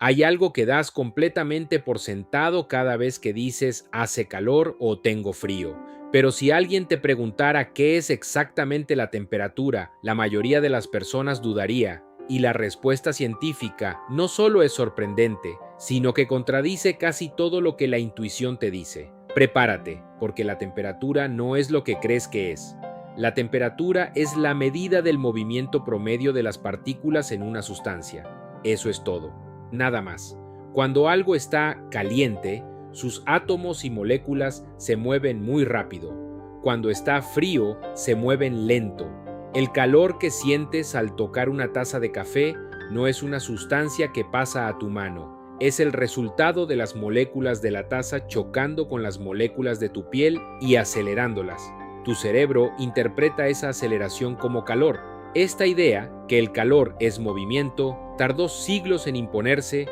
Hay algo que das completamente por sentado cada vez que dices hace calor o tengo frío. Pero si alguien te preguntara qué es exactamente la temperatura, la mayoría de las personas dudaría. Y la respuesta científica no solo es sorprendente, sino que contradice casi todo lo que la intuición te dice. Prepárate, porque la temperatura no es lo que crees que es. La temperatura es la medida del movimiento promedio de las partículas en una sustancia. Eso es todo. Nada más. Cuando algo está caliente, sus átomos y moléculas se mueven muy rápido. Cuando está frío, se mueven lento. El calor que sientes al tocar una taza de café no es una sustancia que pasa a tu mano. Es el resultado de las moléculas de la taza chocando con las moléculas de tu piel y acelerándolas. Tu cerebro interpreta esa aceleración como calor. Esta idea, que el calor es movimiento, tardó siglos en imponerse.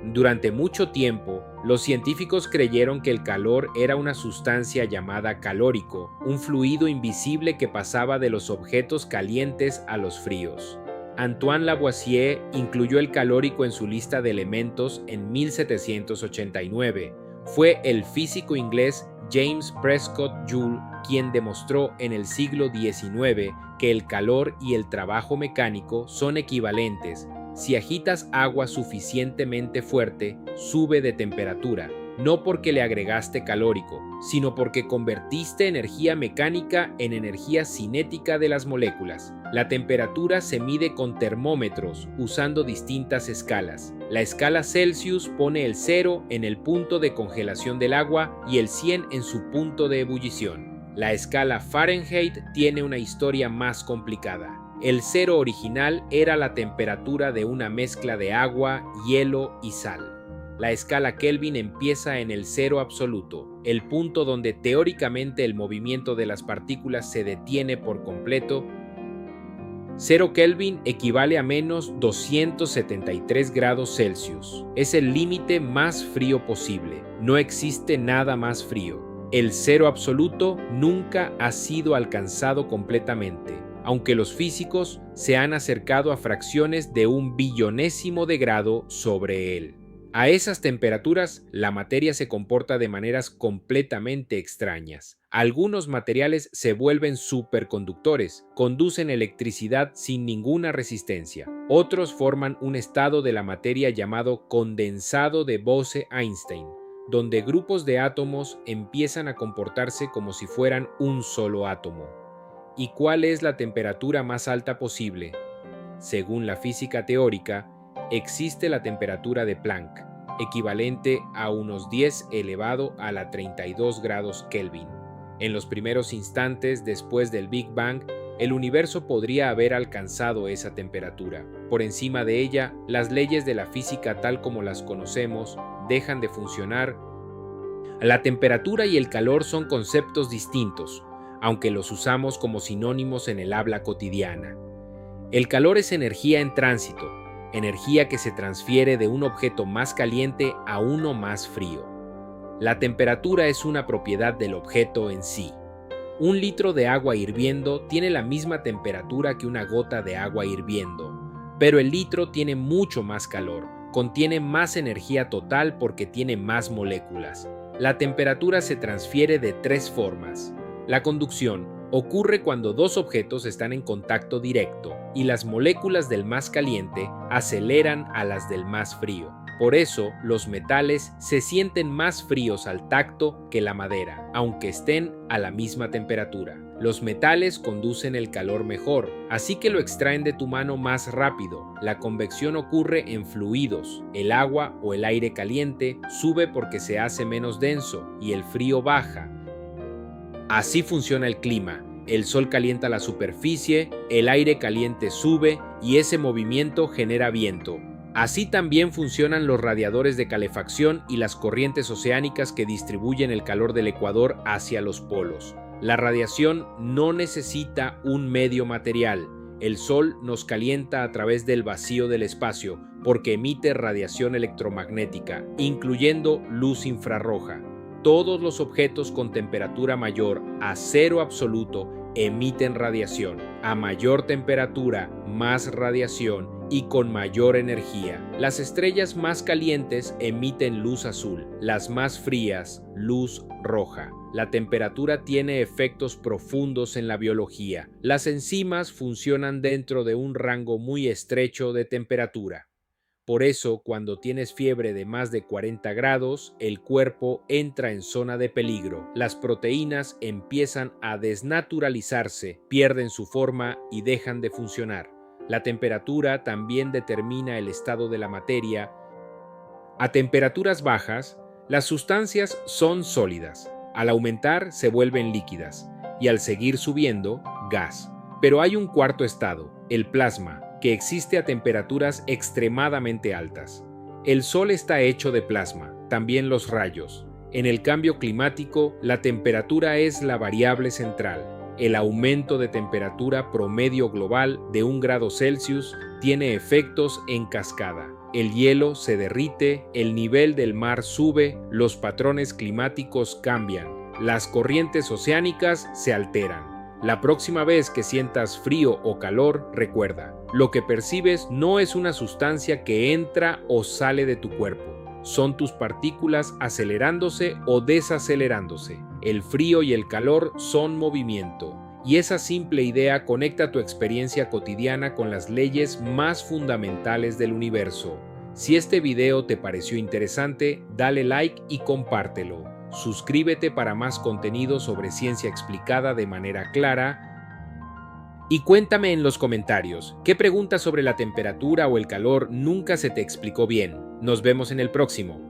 Durante mucho tiempo, los científicos creyeron que el calor era una sustancia llamada calórico, un fluido invisible que pasaba de los objetos calientes a los fríos. Antoine Lavoisier incluyó el calórico en su lista de elementos en 1789. Fue el físico inglés James Prescott Joule quien demostró en el siglo XIX que el calor y el trabajo mecánico son equivalentes. Si agitas agua suficientemente fuerte, sube de temperatura, no porque le agregaste calórico, sino porque convertiste energía mecánica en energía cinética de las moléculas. La temperatura se mide con termómetros, usando distintas escalas. La escala Celsius pone el 0 en el punto de congelación del agua y el 100 en su punto de ebullición. La escala Fahrenheit tiene una historia más complicada. El 0 original era la temperatura de una mezcla de agua, hielo y sal. La escala Kelvin empieza en el 0 absoluto, el punto donde teóricamente el movimiento de las partículas se detiene por completo. 0 Kelvin equivale a menos 273 grados Celsius. Es el límite más frío posible. No existe nada más frío. El 0 absoluto nunca ha sido alcanzado completamente, aunque los físicos se han acercado a fracciones de un billonésimo de grado sobre él. A esas temperaturas, la materia se comporta de maneras completamente extrañas. Algunos materiales se vuelven superconductores, conducen electricidad sin ninguna resistencia. Otros forman un estado de la materia llamado condensado de Bose-Einstein, donde grupos de átomos empiezan a comportarse como si fueran un solo átomo. ¿Y cuál es la temperatura más alta posible? Según la física teórica, existe la temperatura de Planck, equivalente a unos 10 elevado a la 32 grados Kelvin. En los primeros instantes después del Big Bang, el universo podría haber alcanzado esa temperatura. Por encima de ella, las leyes de la física tal como las conocemos dejan de funcionar. La temperatura y el calor son conceptos distintos, aunque los usamos como sinónimos en el habla cotidiana. El calor es energía en tránsito, energía que se transfiere de un objeto más caliente a uno más frío. La temperatura es una propiedad del objeto en sí. Un litro de agua hirviendo tiene la misma temperatura que una gota de agua hirviendo, pero el litro tiene mucho más calor, contiene más energía total porque tiene más moléculas. La temperatura se transfiere de tres formas. La conducción ocurre cuando dos objetos están en contacto directo y las moléculas del más caliente aceleran a las del más frío. Por eso, los metales se sienten más fríos al tacto que la madera, aunque estén a la misma temperatura. Los metales conducen el calor mejor, así que lo extraen de tu mano más rápido. La convección ocurre en fluidos. El agua o el aire caliente sube porque se hace menos denso y el frío baja. Así funciona el clima. El sol calienta la superficie, el aire caliente sube y ese movimiento genera viento. Así también funcionan los radiadores de calefacción y las corrientes oceánicas que distribuyen el calor del ecuador hacia los polos. La radiación no necesita un medio material. El sol nos calienta a través del vacío del espacio porque emite radiación electromagnética, incluyendo luz infrarroja. Todos los objetos con temperatura mayor a 0 absoluto emiten radiación. A mayor temperatura, más radiación, y con mayor energía. Las estrellas más calientes emiten luz azul, las más frías, luz roja. La temperatura tiene efectos profundos en la biología. Las enzimas funcionan dentro de un rango muy estrecho de temperatura. Por eso, cuando tienes fiebre de más de 40 grados, el cuerpo entra en zona de peligro. Las proteínas empiezan a desnaturalizarse, pierden su forma y dejan de funcionar. La temperatura también determina el estado de la materia. A temperaturas bajas, las sustancias son sólidas. Al aumentar, se vuelven líquidas. Y al seguir subiendo, gas. Pero hay un cuarto estado, el plasma, que existe a temperaturas extremadamente altas. El Sol está hecho de plasma, también los rayos. En el cambio climático, la temperatura es la variable central. El aumento de temperatura promedio global de 1 grado Celsius tiene efectos en cascada. El hielo se derrite, el nivel del mar sube, los patrones climáticos cambian, las corrientes oceánicas se alteran. La próxima vez que sientas frío o calor, recuerda, lo que percibes no es una sustancia que entra o sale de tu cuerpo, son tus partículas acelerándose o desacelerándose. El frío y el calor son movimiento, y esa simple idea conecta tu experiencia cotidiana con las leyes más fundamentales del universo. Si este video te pareció interesante, dale like y compártelo. Suscríbete para más contenido sobre ciencia explicada de manera clara y cuéntame en los comentarios qué pregunta sobre la temperatura o el calor nunca se te explicó bien. Nos vemos en el próximo.